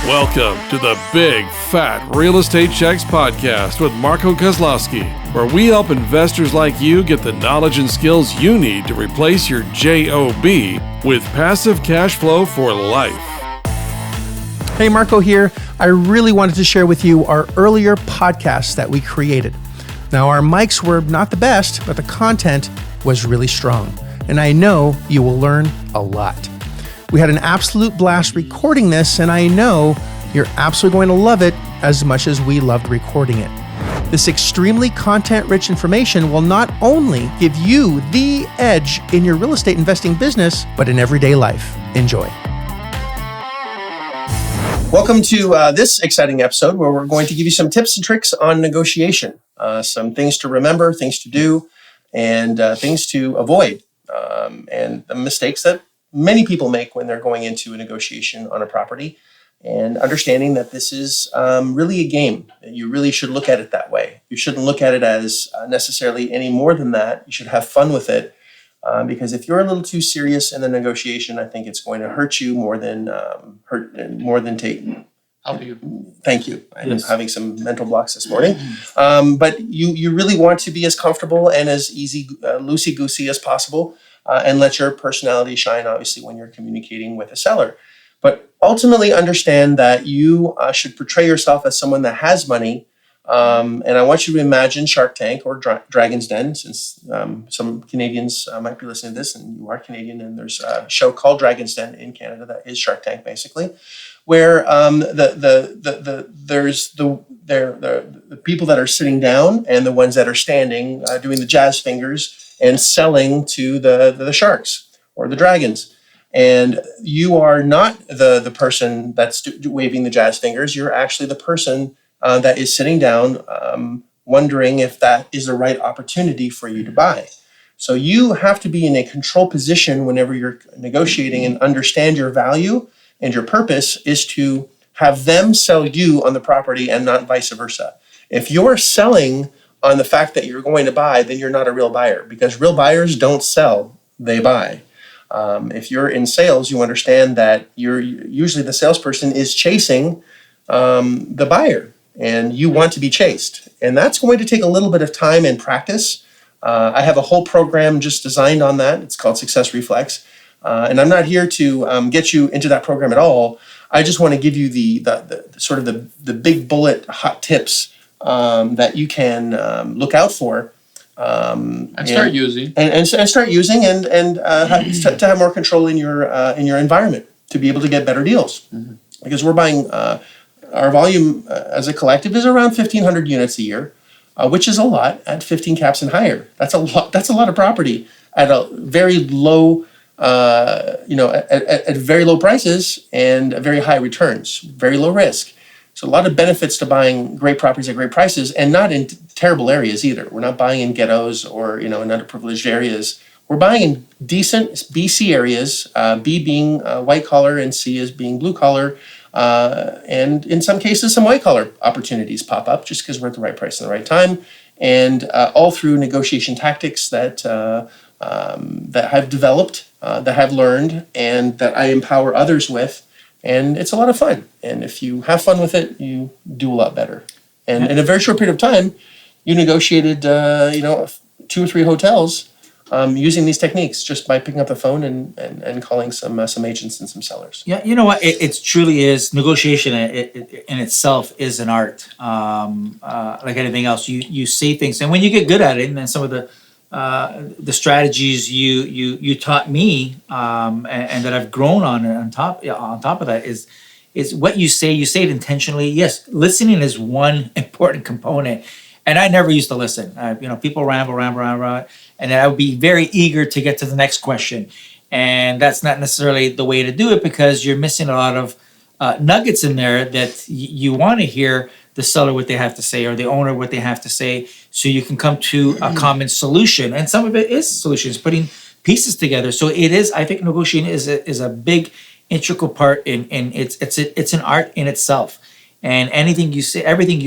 Welcome to the Big Fat Real Estate Checks podcast with Marco Kozlowski, where we help investors like you get the knowledge and skills you need to replace your JOB with passive cash flow for life. Hey, Marco here. I really wanted to share with you our earlier podcast that we created. Now, our mics were not the best, but the content was really strong, and I know you will learn a lot. We had an absolute blast recording this, and I know you're absolutely going to love it as much as we loved recording it. This extremely content-rich information will not only give you the edge in your real estate investing business, but in everyday life. Enjoy. Welcome to this exciting episode where we're going to give you some tips and tricks on negotiation, some things to remember, things to do, and things to avoid, and the mistakes that many people make when they're going into a negotiation on a property, and understanding that this is really a game. You really should look at it that way. You shouldn't look at it as necessarily any more than that. You should have fun with it, because if you're a little too serious in the negotiation, I think it's going to hurt you more than take. Help you. Thank you. I'm having some mental blocks this morning. But you really want to be as comfortable and as easy, loosey-goosey as possible, and let your personality shine, obviously, when you're communicating with a seller. But ultimately understand that you should portray yourself as someone that has money. And I want you to imagine Shark Tank or Dragon's Den, since some Canadians might be listening to this, and you are Canadian, and there's a show called Dragon's Den in Canada that is Shark Tank, basically, where there's the people that are sitting down and the ones that are standing, doing the jazz fingers and selling to the sharks or the dragons. And you are not the person that's waving the jazz fingers. You're actually the person that is sitting down, wondering if that is the right opportunity for you to buy. So you have to be in a control position whenever you're negotiating and understand your value, and your purpose is to have them sell you on the property and not vice versa. If you're selling on the fact that you're going to buy, then you're not a real buyer, because real buyers don't sell, they buy. If you're in sales, you understand that usually the salesperson is chasing the buyer, and you want to be chased. And that's going to take a little bit of time and practice. I have a whole program just designed on that. It's called Success Reflex. And I'm not here to get you into that program at all. I just want to give you the sort of the big bullet hot tips that you can look out for. And start using. And start using and to have more control in your environment, to be able to get better deals. Mm-hmm. Because we're buying, our volume as a collective is around 1,500 units a year, which is a lot at 15 caps and higher. That's a lot. That's a lot of property at a very low, at very low prices and very high returns, very low risk. So a lot of benefits to buying great properties at great prices, and not in terrible areas either. We're not buying in ghettos or in underprivileged areas. We're buying in decent BC areas, B being white collar and C as being blue collar. And in some cases, some white collar opportunities pop up just because we're at the right price and the right time. And all through negotiation tactics that I've developed, that I've learned, and that I empower others with. And it's a lot of fun. And if you have fun with it, you do a lot better. And in a very short period of time, you negotiated, 2 or 3 hotels using these techniques, just by picking up the phone and calling some agents and some sellers. Yeah, you know what? It truly is. Negotiation in itself is an art. Like anything else, you say things, and when you get good at it, and then some of the strategies you taught me, and that I've grown on top of that is what you say. You say it intentionally. Yes, listening is one important component. And I never used to listen. People ramble, and I would be very eager to get to the next question. And that's not necessarily the way to do it, because you're missing a lot of nuggets in there that you want to hear the seller what they have to say, or the owner what they have to say, so you can come to a common solution. And some of it is solutions, putting pieces together. So it is. I think negotiating is a big integral part in it's an art in itself. And everything you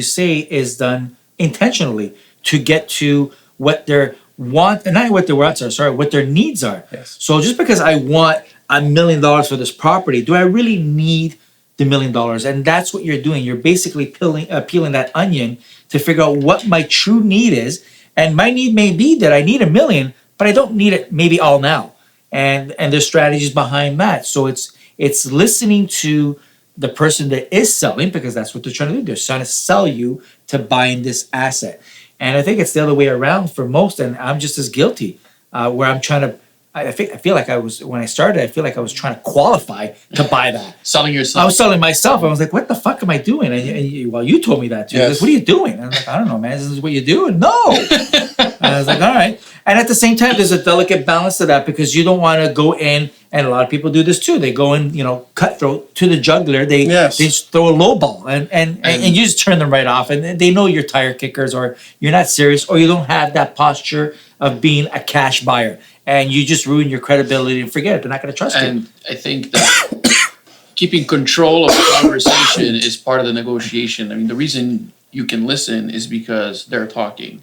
say is done intentionally to get to what their want, and not what their wants are, what their needs are. Yes. So just because I want $1 million for this property, do I really need the $1 million. And that's what you're doing. You're basically peeling that onion to figure out what my true need is. And my need may be that I need $1 million, but I don't need it maybe all now. And there's strategies behind that. So it's listening to the person that is selling, because that's what they're trying to do. They're trying to sell you to buying this asset. And I think it's the other way around for most. And I'm just as guilty, where I'm trying to, I feel like I was, when I started, I feel like I was trying to qualify to buy that. Selling yourself. I was selling myself. I was like, what the fuck am I doing? Well, you told me that too. Yes. Like, what are you doing? And I was like, I don't know, man. This is what you do? No. I was like, all right. And at the same time, there's a delicate balance to that, because you don't want to go in, and a lot of people do this too. They go in, cutthroat to the juggler. They just throw a low ball, and you just turn them right off. And they know you're tire kickers, or you're not serious, or you don't have that posture of being a cash buyer. And you just ruin your credibility and forget it. They're not going to trust you. And I think that keeping control of the conversation is part of the negotiation. I mean, the reason you can listen is because they're talking.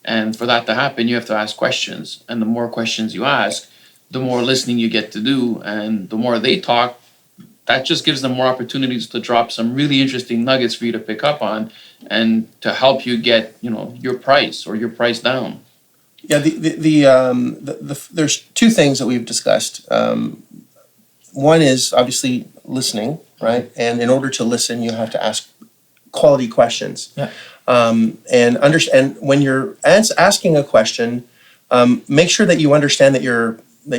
And for that to happen, you have to ask questions. And the more questions you ask, the more listening you get to do. And the more they talk, that just gives them more opportunities to drop some really interesting nuggets for you to pick up on and to help you get, your price or your price down. Yeah, there's two things that we've discussed. One is obviously listening, right? And in order to listen, you have to ask quality questions. Yeah. And when you're asking a question, make sure that you understand that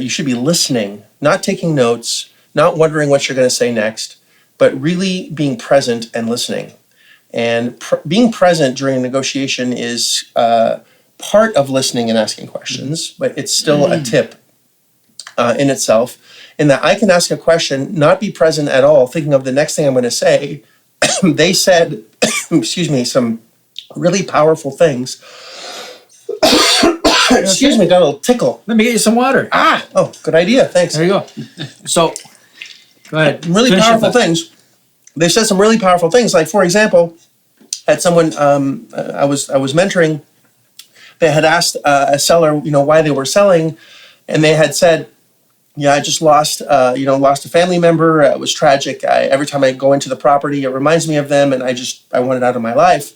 you should be listening, not taking notes, not wondering what you're going to say next, but really being present and listening. And being present during a negotiation is part of listening and asking questions, but it's still a tip in itself, in that I can ask a question, not be present at all, thinking of the next thing I'm going to say. They said, excuse me, some really powerful things. Excuse me, got a little tickle. Let me get you some water. Oh, good idea, thanks. There you go. So, go ahead. Really Finish powerful your thought. things. They said some really powerful things. Like, for example, had someone I was mentoring. They had asked a seller, why they were selling, and they had said, "Yeah, I just lost a family member. It was tragic. Every time I go into the property, it reminds me of them, and I want it out of my life."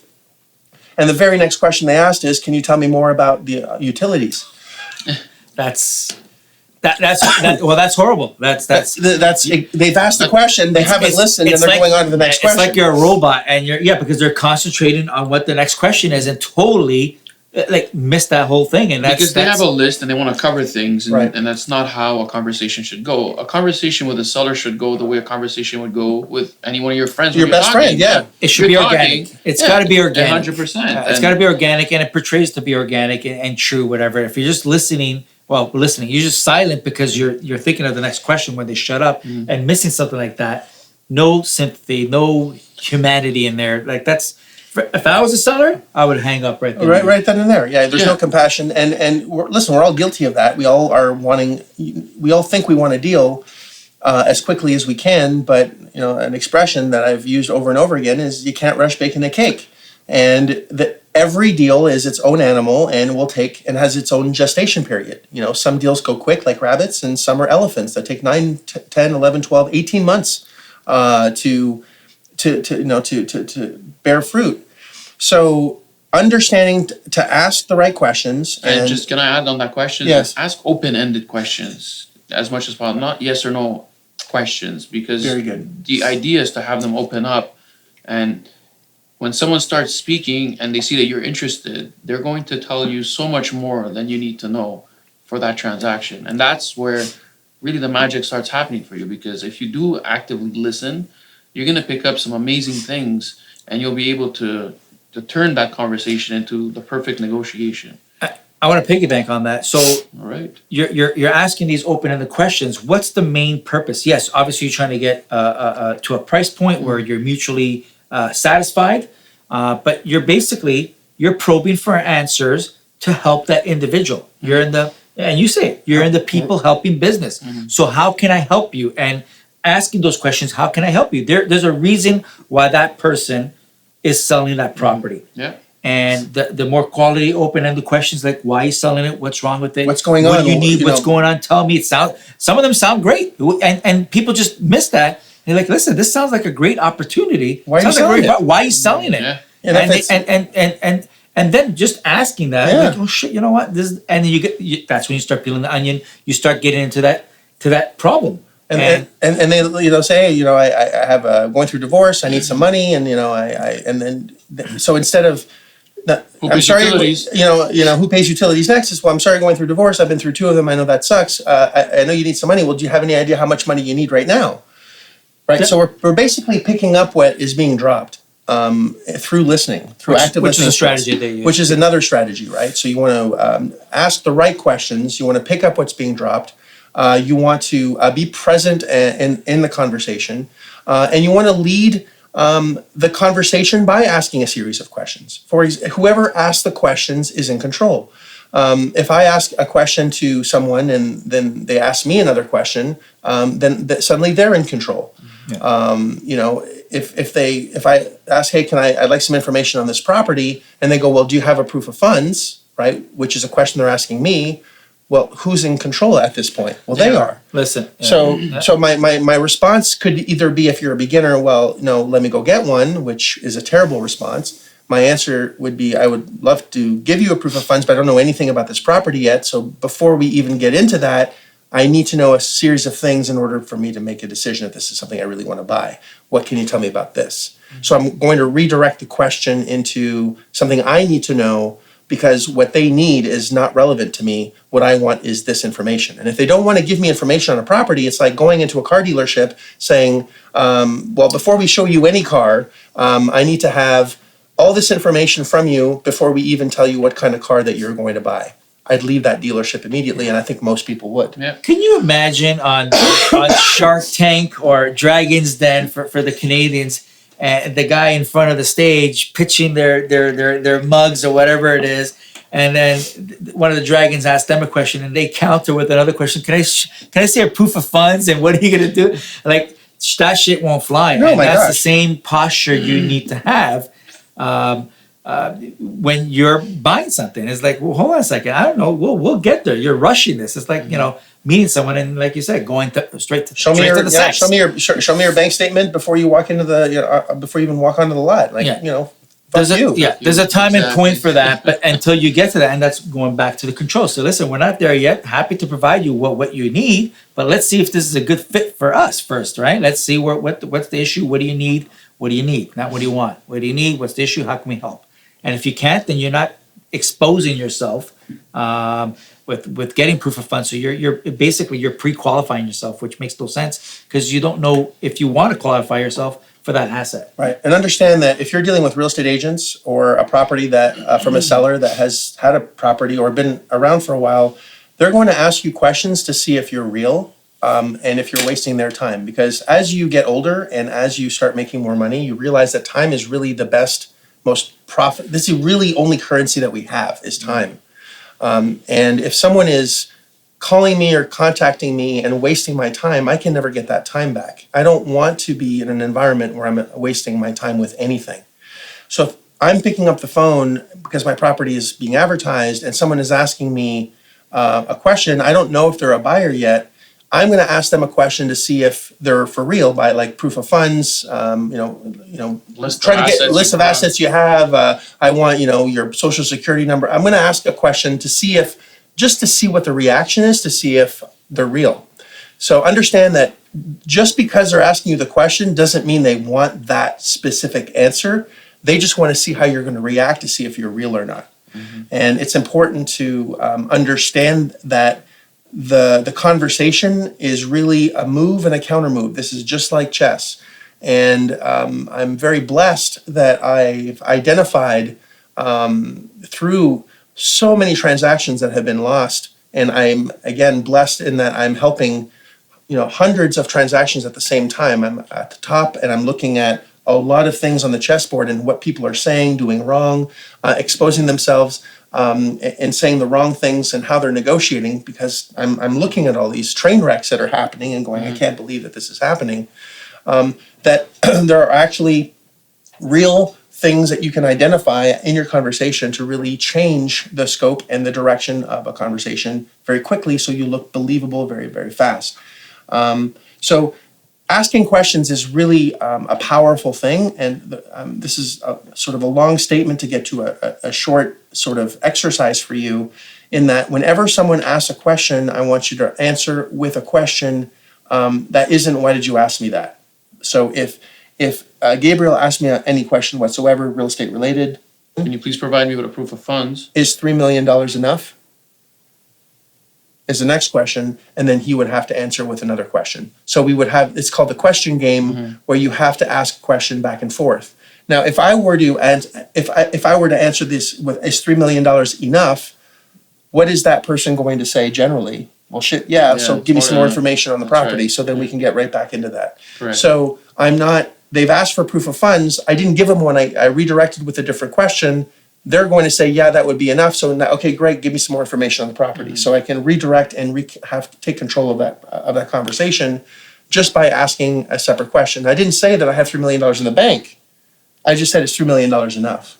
And the very next question they asked is, "Can you tell me more about the utilities?" That's horrible. That's they've asked the question, they haven't listened, and they're going on to the next question. It's like you're a robot, and because they're concentrating on what the next question is, and totally miss that whole thing. And because they have a list and they want to cover things, and, right. and that's not how a conversation should go. A conversation with a seller should go the way a conversation would go with any one of your friends. Your best friend, yeah. It should be organic. It's got to be organic. 100%. It's got to be organic, and it portrays to be organic and true, whatever. If you're just listening, you're just silent because you're thinking of the next question when they shut up and missing something like that. No sympathy, no humanity in there. If I was a seller, I would hang up right there. Right then and there. Yeah, there's no compassion. And we're all guilty of that. We all think we want a deal as quickly as we can, but an expression that I've used over and over again is, you can't rush baking a cake. And every deal is its own animal and has its own gestation period. Some deals go quick, like rabbits, and some are elephants that take 9, 10, 11, 12, 18 months to bear fruit. So understanding to ask the right questions. And just, can I add on that question? Yes. Ask open-ended questions as much as possible, not yes or no questions, because Very good. The idea is to have them open up. And when someone starts speaking and they see that you're interested, they're going to tell you so much more than you need to know for that transaction. And that's where really the magic starts happening for you, because if you do actively listen, you're going to pick up some amazing things, and you'll be able to turn that conversation into the perfect negotiation. I want to piggyback on that. So, all right, you're asking these open-ended questions. What's the main purpose? Yes, obviously you're trying to get to a price point where you're mutually satisfied, but you're probing for answers to help that individual. You're in the people helping business. Mm-hmm. So how can I help you? And asking those questions, how can I help you? There's a reason why that person is selling that property. Yeah. And the more quality open-ended questions, like, why are you selling it? What's wrong with it? What's going What on? do you need? What's going on? Tell me. Some of them sound great. And people just miss that you're like, listen, this sounds like a great opportunity. Why are you Sounds like a selling great it? Why are you selling it? Yeah. And if And then just asking that, Yeah. like, oh shit, you know what? And then that's when you start peeling the onion. You start getting into that problem. And they say, hey, I have going through divorce. I need some money, and so instead of Who I'm pays sorry, utilities? who pays utilities next is, well, I'm sorry, going through divorce. I've been through 2 of them. I know that sucks. I know you need some money. Well, do you have any idea how much money you need right now? Right. Yeah. So we're basically picking up what is being dropped through listening, through active which is listening, a strategy they use. which is another strategy, right? So you want to ask the right questions. You want to pick up what's being dropped. You want to be present in the conversation, and you want to lead the conversation by asking a series of questions. Whoever asks the questions is in control. If I ask a question to someone and then they ask me another question, then suddenly they're in control. Yeah. If I ask, hey, I'd like some information on this property, and they go, well, do you have a proof of funds, right? Which is a question they're asking me. Well, who's in control at this point? Well, they are. Listen. So my response could either be, if you're a beginner, well, no, let me go get one, which is a terrible response. My answer would be, I would love to give you a proof of funds, but I don't know anything about this property yet. So before we even get into that, I need to know a series of things in order for me to make a decision if this is something I really want to buy. What can you tell me about this? So I'm going to redirect the question into something I need to know, because what they need is not relevant to me. What I want is this information. And if they don't want to give me information on a property, it's like going into a car dealership saying, well, before we show you any car, I need to have all this information from you before we even tell you what kind of car that you're going to buy. I'd leave that dealership immediately, and I think most people would. Yeah. Can you imagine on Shark Tank or Dragon's Den for the Canadians, and the guy in front of the stage pitching their mugs or whatever it is, and then one of the dragons asks them a question, and they counter with another question. Can I see a proof of funds? And what are you gonna do? Like, that shit won't fly. No, and my that's gosh. the same posture you need to have. When you're buying something, it's like, well, hold on a second. I don't know. We'll get there. You're rushing this. It's like, meeting someone and, like you said, going straight to Show me the sex. show me your bank statement before you walk into before you even walk onto the lot. Like, fuck you. There's a time and Exactly. point for that, but until you get to that, and that's going back to the control. So listen, we're not there yet. Happy to provide you what you need, but let's see if this is a good fit for us first, right? Let's see what's the issue. What do you need? What do you need? Not what do you want. What do you need? What's the issue? How can we help? And if you can't, then you're not exposing yourself with getting proof of funds. So you're basically pre-qualifying yourself, which makes no sense because you don't know if you want to qualify yourself for that asset. Right. And understand that if you're dealing with real estate agents or a property that from a seller that has had a property or been around for a while, they're going to ask you questions to see if you're real and if you're wasting their time. Because as you get older and as you start making more money, you realize that time is really the best, most profit. This is really only currency that we have is time. And if someone is calling me or contacting me and wasting my time, I can never get that time back. I don't want to be in an environment where I'm wasting my time with anything. So if I'm picking up the phone because my property is being advertised and someone is asking me a question, I don't know if they're a buyer yet. I'm going to ask them a question to see if they're for real, by like proof of funds, try to get a list of assets you have. I want, your social security number. I'm going to ask a question to see just to see what the reaction is, to see if they're real. So understand that just because they're asking you the question doesn't mean they want that specific answer. They just want to see how you're going to react to see if you're real or not. Mm-hmm. And it's important to understand that the conversation is really a move and a counter move. This is just like chess. And I'm very blessed that I've identified through so many transactions that have been lost. And I'm, again, blessed in that I'm helping, hundreds of transactions at the same time. I'm at the top and I'm looking at a lot of things on the chessboard and what people are saying, doing wrong, exposing themselves, and saying the wrong things and how they're negotiating, because I'm looking at all these train wrecks that are happening and going, I can't believe that this is happening. That there are actually real things that you can identify in your conversation to really change the scope and the direction of a conversation very quickly, so you look believable very, very fast. So asking questions is really a powerful thing, and this is sort of a long statement to get to a short sort of exercise for you, in that whenever someone asks a question, I want you to answer with a question that isn't, why did you ask me that? So if Gabriel asked me any question whatsoever, real estate related, Can you please provide me with a proof of funds? is $3 million enough? Is the next question, and then he would have to answer with another question. So we would have, it's called the question game, where you have to ask a question back and forth. Now, if I were to answer this with, is $3 million enough, what is that person going to say generally? Well, shit, yeah, so give me some more information on the property, right. so then we can get right back into that. Correct. So they've asked for proof of funds, I didn't give them one, I redirected with a different question. They're going to say, yeah, that would be enough. So now, okay, great, give me some more information on the property. So I can redirect and take control of that conversation just by asking a separate question. I didn't say that I have $3 million in the bank. I just said, it's $3 million enough?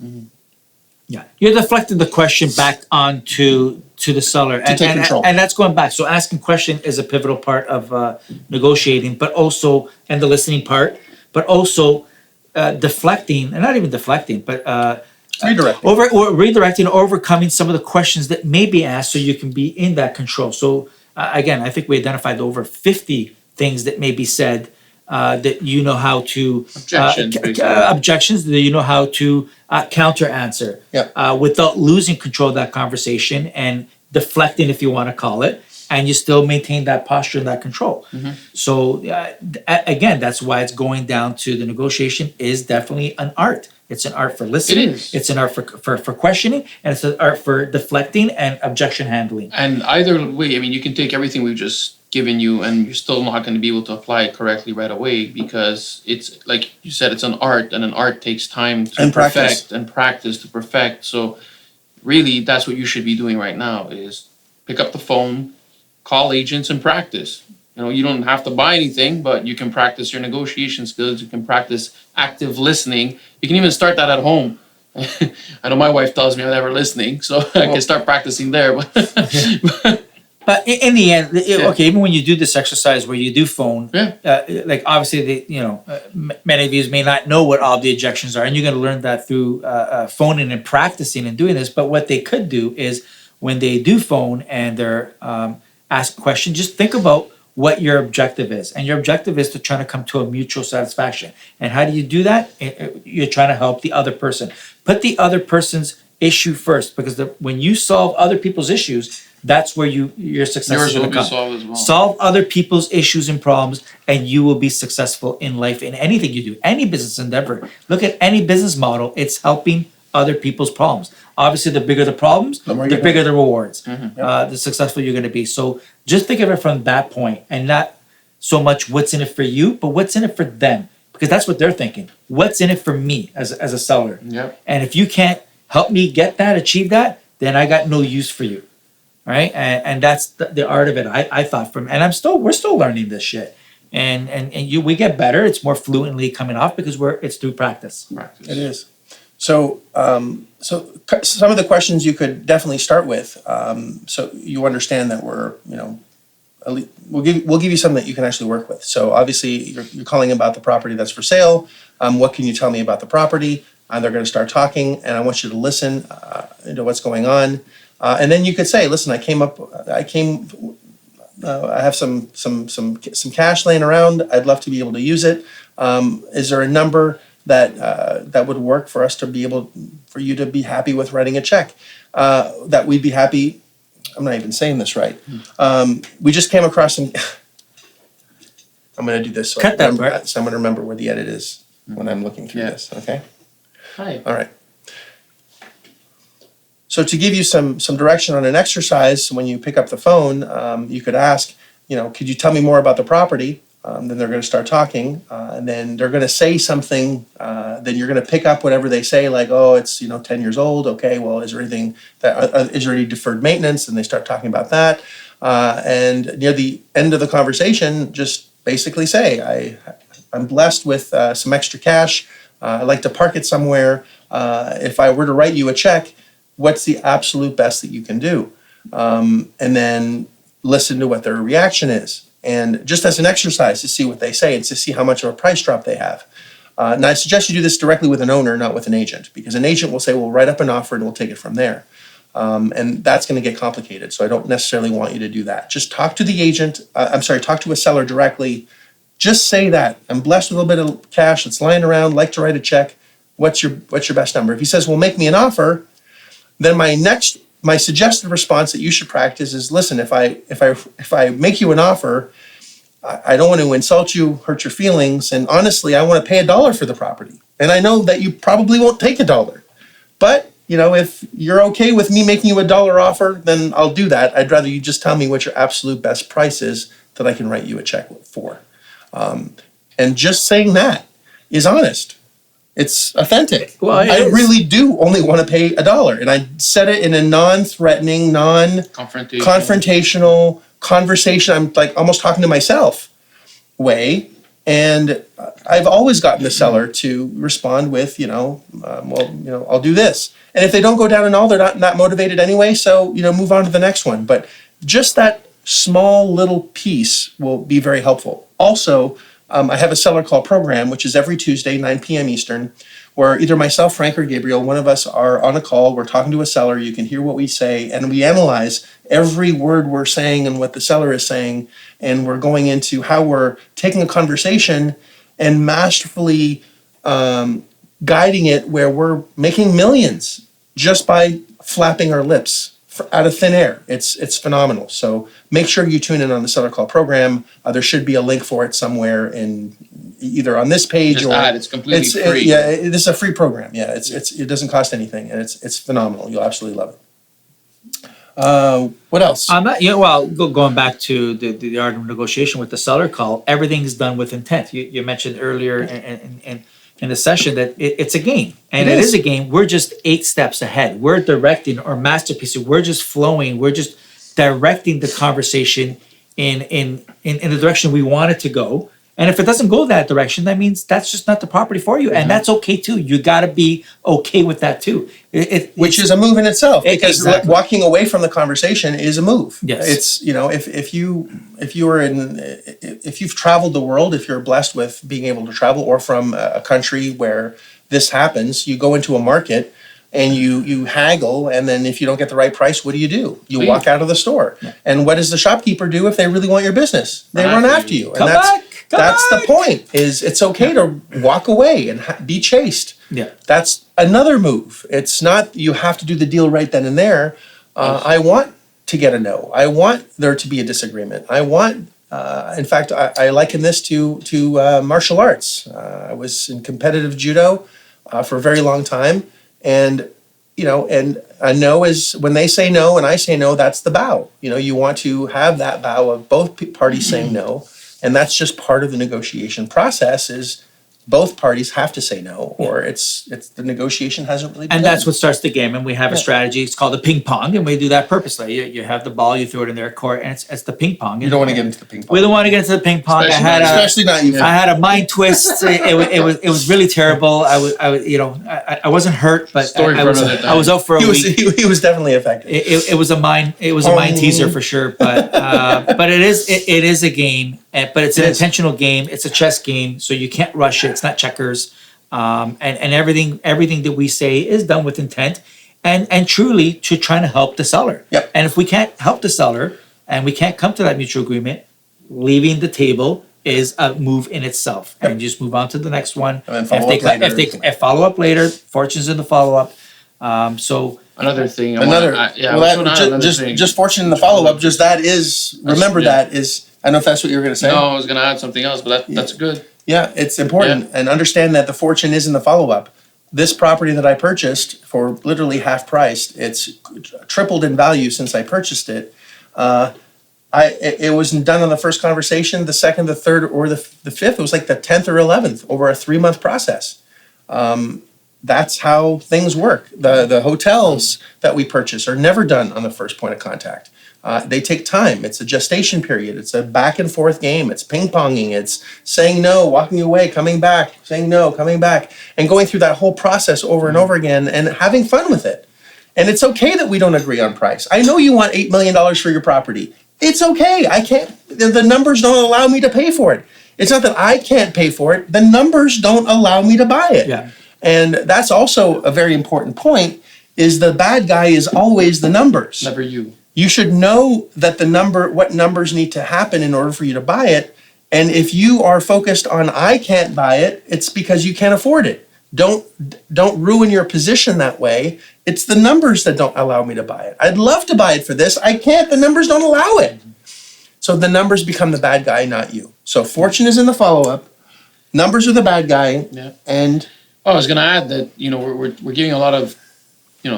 Yeah, you're deflecting the question back onto the seller, and take control. and that's going back. So asking question is a pivotal part of negotiating, but also, and the listening part, but also deflecting, and not even deflecting, but redirecting, overcoming some of the questions that may be asked, so you can be in that control. So again, I think we identified over 50 things that may be said that you know how to objections that you know how to counter answer without losing control of that conversation and deflecting, if you want to call it, and you still maintain that posture and that control. So again, that's why it's going down to the negotiation is definitely an art. It's an art for listening. It is. It's an art for questioning, and it's an art for deflecting and objection handling. And either way, I mean, you can take everything we've just given you, and you're still not going to be able to apply it correctly right away, because it's like you said, it's an art, and an art takes time to perfect and practice to perfect. So really, that's what you should be doing right now: is pick up the phone, call agents, and practice. You know, you don't have to buy anything, but you can practice your negotiation skills. You can practice active listening. You can even start that at home. I know my wife tells me I'm never listening, so I can start practicing there. But in the end, okay, even when you do this exercise where you do phone, like obviously, many of you may not know what all the objections are, and you're going to learn that through phoning and practicing and doing this. But what they could do is when they do phone and they're asked a question, just think about what your objective is. And your objective is to try to come to a mutual satisfaction. And how do you do that? You're trying to help the other person. Put the other person's issue first, because when you solve other people's issues, that's where your success is going to come. Solved as well. Solve other people's issues and problems, and you will be successful in life, in anything you do, any business endeavor. Look at any business model, it's helping other people's problems. Obviously, the bigger the problems, the bigger the rewards, the successful you're going to be. So just think of it from that point, and not so much what's in it for you, but what's in it for them, because that's what they're thinking. What's in it for me as a seller? Yep. And if you can't help me get that, achieve that, then I got no use for you. Right? And that's the art of it. I thought and we're still learning this shit. And we get better. It's more fluently coming off because it's through practice. It is. So some of the questions you could definitely start with, so you understand that we'll give you something that you can actually work with. So obviously you're calling about the property that's for sale. What can you tell me about the property? They're going to start talking, and I want you to listen into what's going on. And then you could say, listen, I have some cash laying around. I'd love to be able to use it. Is there a number that would work for us to be able, for you to be happy with writing a check? That we'd be happy. I'm not even saying this right. We just came across some. I'm going to do this so I'm going to remember where the edit is when I'm looking through this. Okay. Hi. All right. So to give you some direction on an exercise, when you pick up the phone, you could ask, could you tell me more about the property? Then they're going to start talking, and then they're going to say something. Then you're going to pick up whatever they say, like, oh, it's 10 years old. Okay, well, is there anything is there any deferred maintenance? And they start talking about that. And near the end of the conversation, just basically say, I'm blessed with some extra cash. I'd like to park it somewhere. If I were to write you a check, what's the absolute best that you can do? And then listen to what their reaction is. and just as an exercise to see what they say and to see how much of a price drop they have. Now, I suggest you do this directly with an owner, not with an agent, because an agent will say, "We'll write up an offer and we'll take it from there." And that's going to get complicated. So I don't necessarily want you to do that. Just talk to the agent. Talk to a seller directly. Just say that I'm blessed with a little bit of cash that's lying around. Like to write a check. What's your best number? If he says, "Well, make me an offer," then my suggested response that you should practice is, "Listen, if I make you an offer, I don't want to insult you, hurt your feelings, and honestly, I want to pay $1 for the property. And I know that you probably won't take $1. But, if you're okay with me making you $1 offer, then I'll do that. I'd rather you just tell me what your absolute best price is that I can write you a check for." And just saying that is honest. It's authentic. Well, I really do only want to pay $1. And I said it in a non-threatening, non-confrontational conversation. I'm like almost talking to myself way. And I've always gotten the seller to respond with, I'll do this. And if they don't go down and all, they're not motivated anyway. So, move on to the next one. But just that small little piece will be very helpful. Also, I have a seller call program, which is every Tuesday, 9 p.m. Eastern, where either myself, Frank, or Gabriel, one of us are on a call. We're talking to a seller. You can hear what we say, and we analyze every word we're saying and what the seller is saying. And we're going into how we're taking a conversation and masterfully guiding it where we're making millions just by flapping our lips out of thin air. It's phenomenal. So make sure you tune in on the Seller Call program. There should be a link for it somewhere in either on this page Just or add, it's completely free. this is a free program. Yeah, it doesn't cost anything, and it's phenomenal. You'll absolutely love it. What else? Going back to the art of negotiation with the seller call, everything's done with intent. You mentioned earlier in the session that it's a game, and it is a game. We're just 8 steps ahead. We're directing our masterpiece. We're just flowing. We're just directing the conversation in the direction we want it to go. And if it doesn't go that direction, that means that's just not the property for you, and that's okay too. You got to be okay with that too. Which is a move in itself, because Exactly. walking away from the conversation is a move. Yes. It's if you've traveled the world, if you're blessed with being able to travel, or from a country where this happens, you go into a market and you haggle, and then if you don't get the right price, what do? You Leave. walk out of the store. Yeah. And what does the shopkeeper do if they really want your business? They run after you. Come And back. that's the point. Is it's okay to walk away and be chased. Yeah. That's another move. It's not you have to do the deal right then and there. I want to get a no. I want there to be a disagreement. I want, in fact, I liken this to martial arts. I was in competitive judo for a very long time, and and a no is when they say no and I say no. That's the bow. You want to have that bow of both parties saying no, and that's just part of the negotiation process. Is both parties have to say no, or it's the negotiation hasn't really begun. And that's what starts the game. And we have a strategy. It's called the ping pong, and we do that purposely. You have the ball, you throw it in their court, and it's the ping pong. You don't want to get into the ping pong. We don't want to get into the ping pong. Especially not you. I had a mind twist. It was really terrible. I wasn't hurt, but I was out for a week. He was definitely affected. It was a mind teaser for sure. But it is a game. But it's an intentional game. It's a chess game, so you can't rush it. It's not checkers. And everything that we say is done with intent and truly to trying to help the seller. Yep. And if we can't help the seller and we can't come to that mutual agreement, leaving the table is a move in itself. Yep. And just move on to the next one. And then follow up later. Fortune's in the follow up. Another thing. Just fortune in the follow up. Just that is. Remember that is. I don't know if that's what you were going to say. No, I was going to add something else, but that's good. Yeah, it's important. And understand that the fortune is in the follow-up. This property that I purchased for literally half priced, it's tripled in value since I purchased it. It wasn't done on the first conversation, the second, the third, or the fifth. It was like the 10th or 11th over a 3-month process. That's how things work. The hotels that we purchase are never done on the first point of contact. They take time. It's a gestation period. It's a back and forth game. It's ping-ponging. It's saying no, walking away, coming back, saying no, coming back, and going through that whole process over and over again and having fun with it. And it's okay that we don't agree on price. I know you want $8 million for your property. It's okay. I can't, the numbers don't allow me to pay for it. It's not that I can't pay for it. The numbers don't allow me to buy it. Yeah. And that's also a very important point, is the bad guy is always the numbers. Never you. You should know that what numbers need to happen in order for you to buy it. And if you are focused on I can't buy it, it's because you can't afford it. Don't ruin your position that way. It's the numbers that don't allow me to buy it. I'd love to buy it for this. I can't. The numbers don't allow it. So the numbers become the bad guy, not you. So fortune is in the follow-up. Numbers are the bad guy. Yeah. And I was going to add that, we're giving a lot of,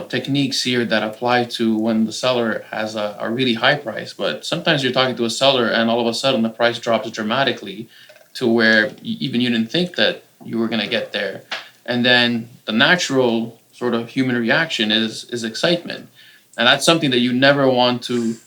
techniques here that apply to when the seller has a really high price. But sometimes you're talking to a seller and all of a sudden the price drops dramatically to where even you didn't think that you were going to get there. And then the natural sort of human reaction is excitement. And that's something that you never want to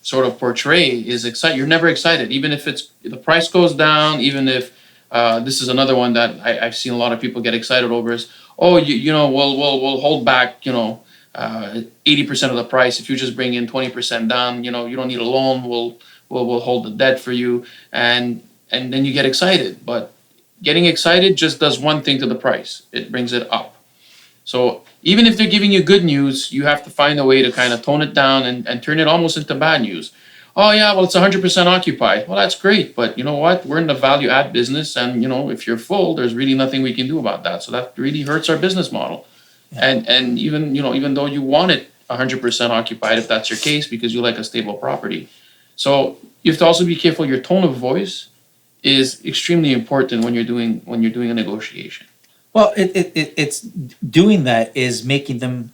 sort of portray is excited. You're never excited, even if the price goes down, even if this is another one that I've seen a lot of people get excited over is, oh, we'll hold back, 80% of the price if you just bring in 20% down. You don't need a loan. We'll hold the debt for you, and then you get excited. But getting excited just does one thing to the price. It brings it up. So even if they're giving you good news, you have to find a way to kind of tone it down and turn it almost into bad news. Oh yeah, well, it's 100% occupied. Well, that's great, but you know what? We're in the value add business, and if you're full, there's really nothing we can do about that. So that really hurts our business model. Yeah. And even though you want it 100% occupied, if that's your case, because you like a stable property. So you have to also be careful. Your tone of voice is extremely important when you're doing a negotiation. Well, it's doing that is making them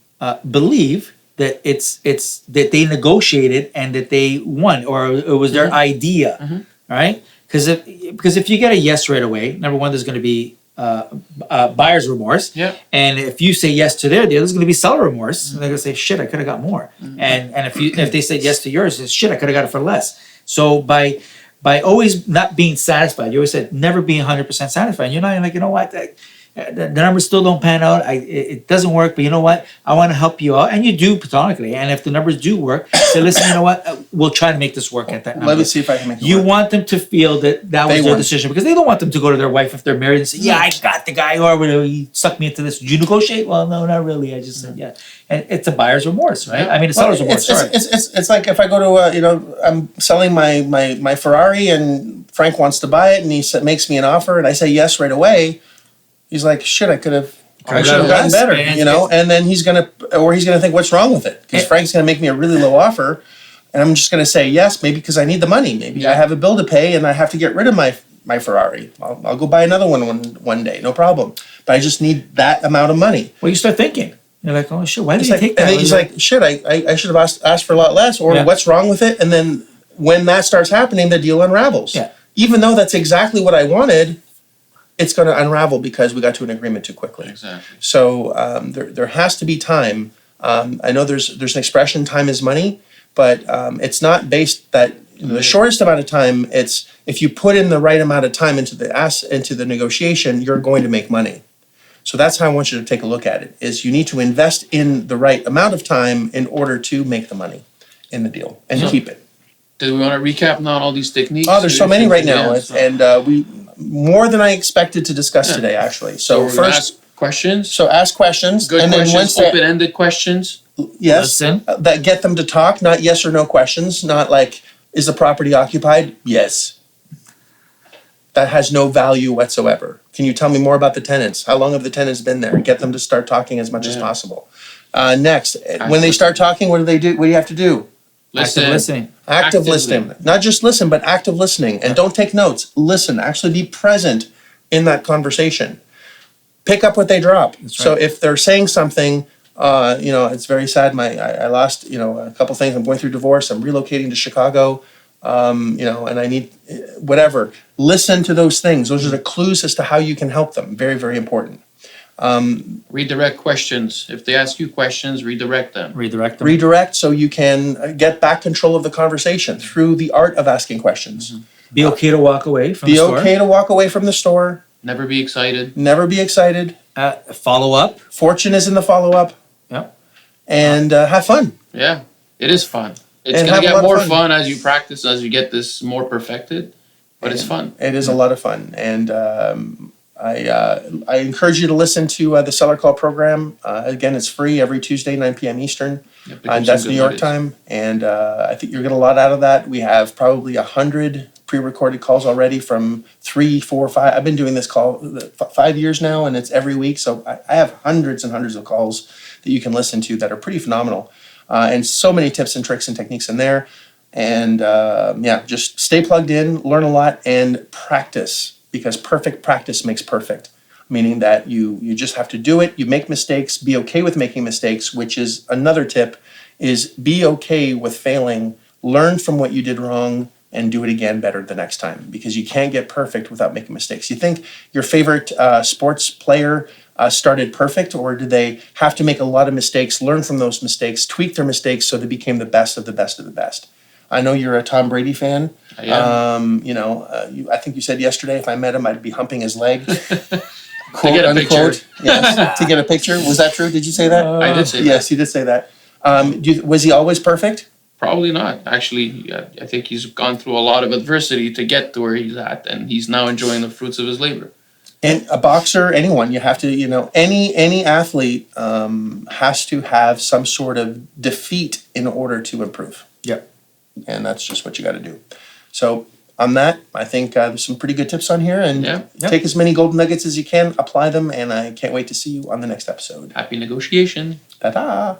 believe that it's that they negotiated and that they won, or it was their idea, right? Because if you get a yes right away, number one, there's going to be buyer's remorse, and if you say yes to their deal, there's going to be seller remorse, and they're going to say, "Shit, I could have got more," and if they said yes to yours, it's, "Shit, I could have got it for less." So by always not being satisfied, you always said never being 100% satisfied. And you're not like, you know what? The numbers still don't pan out. It doesn't work, but you know what? I want to help you out, and you do platonically. And if the numbers do work, say, listen, you know what? We'll try to make this work at that number. Let me see if I can make it You work. want them to feel that was their decision, because they don't want them to go to their wife if they're married and say, "Yeah, I got the guy who he sucked me into this. Did you negotiate?" Well, no, not really. I just said yeah. And it's a buyer's remorse, right? I mean, a seller's remorse. Sorry. It's like if I go to I'm selling my Ferrari and Frank wants to buy it and he makes me an offer and I say yes right away. He's like, shit, I should have gotten better, and then he's gonna think, what's wrong with it? Because Frank's gonna make me a really low offer, and I'm just gonna say yes, maybe because I need the money. Maybe I have a bill to pay and I have to get rid of my Ferrari. I'll go buy another one day, no problem. But I just need that amount of money. Well, you start thinking. You're like, oh shit, why did you take that? And then he's like, shit, I should have asked for a lot less, or what's wrong with it? And then when that starts happening, the deal unravels. Yeah. Even though that's exactly what I wanted, it's going to unravel because we got to an agreement too quickly. Exactly. So there has to be time. I know there's an expression, time is money, but it's not based that the shortest amount of time. It's if you put in the right amount of time into the negotiation, you're going to make money. So that's how I want you to take a look at it. Is you need to invest in the right amount of time in order to make the money in the deal and keep it. Do we want to recap now all these techniques? Oh, there's so many right now, and we more than I expected to discuss today, actually. So first, ask questions. So ask questions. Good and questions, then open-ended questions. Yes, that get them to talk, not yes or no questions. Not like, is the property occupied? Yes. That has no value whatsoever. Can you tell me more about the tenants? How long have the tenants been there? Get them to start talking as much as possible. Next, when they start talking, what do they do? What do you have to do? Active listening. Active listening. Not just listen, but active listening. And don't take notes. Listen. Actually be present in that conversation. Pick up what they drop. Right. So if they're saying something, it's very sad. I lost, a couple things. I'm going through divorce. I'm relocating to Chicago, and I need whatever. Listen to those things. Those are the clues as to how you can help them. Very, very important. Redirect questions. If they ask you questions, redirect them. Redirect so you can get back control of the conversation through the art of asking questions. Mm-hmm. Be okay to walk away from the store. Be okay to walk away from the store. Never be excited. Follow up. Fortune is in the follow up. Yep. And have fun. Yeah, it is fun. It's And gonna have a get lot of more fun. fun as you practice, as you get this more perfected, but it's fun. It is a lot of fun, and I encourage you to listen to the Seller Call program. Again, it's free every Tuesday, 9 p.m. Eastern. Yeah, pick up And some that's good New York nuggets. time, and I think you'll get a lot out of that. We have probably 100 pre-recorded calls already from 3, 4, 5. I've been doing this call 5 years now, and it's every week. So I have hundreds and hundreds of calls that you can listen to that are pretty phenomenal, and so many tips and tricks and techniques in there. And just stay plugged in, learn a lot, and practice, because perfect practice makes perfect. Meaning that you just have to do it. You make mistakes, be okay with making mistakes, which is another tip, is be okay with failing, learn from what you did wrong, and do it again better the next time, because you can't get perfect without making mistakes. You think your favorite sports player started perfect, or did they have to make a lot of mistakes, learn from those mistakes, tweak their mistakes so they became the best of the best of the best? I know you're a Tom Brady fan. I am. I think you said yesterday if I met him, I'd be humping his leg. To get a picture. Yes, to get a picture. Was that true? Did you say that? I did say Yes, you did say that. Was he always perfect? Probably not. Actually, I think he's gone through a lot of adversity to get to where he's at, and he's now enjoying the fruits of his labor. And a boxer, anyone, you have to, any athlete has to have some sort of defeat in order to improve. Yep. And that's just what you got to do. So on that, I think there's some pretty good tips on here, and Yeah. take as many golden nuggets as you can, apply them, and I can't wait to see you on the next episode. Happy negotiation. Ta-ta!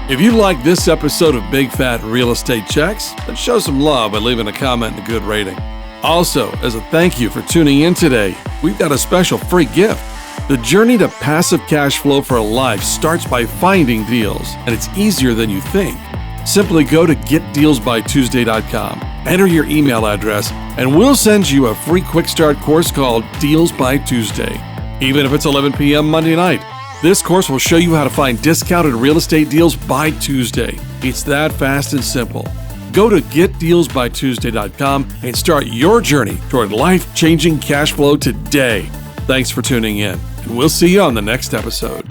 If you like this episode of Big Fat Real Estate Checks, then show some love by leaving a comment and a good rating. Also, as a thank you for tuning in today, we've got a special free gift. The journey to passive cash flow for a life starts by finding deals, and it's easier than you think. Simply go to getdealsbytuesday.com, enter your email address, and we'll send you a free quick start course called Deals by Tuesday. Even if it's 11 p.m. Monday night, this course will show you how to find discounted real estate deals by Tuesday. It's that fast and simple. Go to getdealsbytuesday.com and start your journey toward life-changing cash flow today. Thanks for tuning in, and we'll see you on the next episode.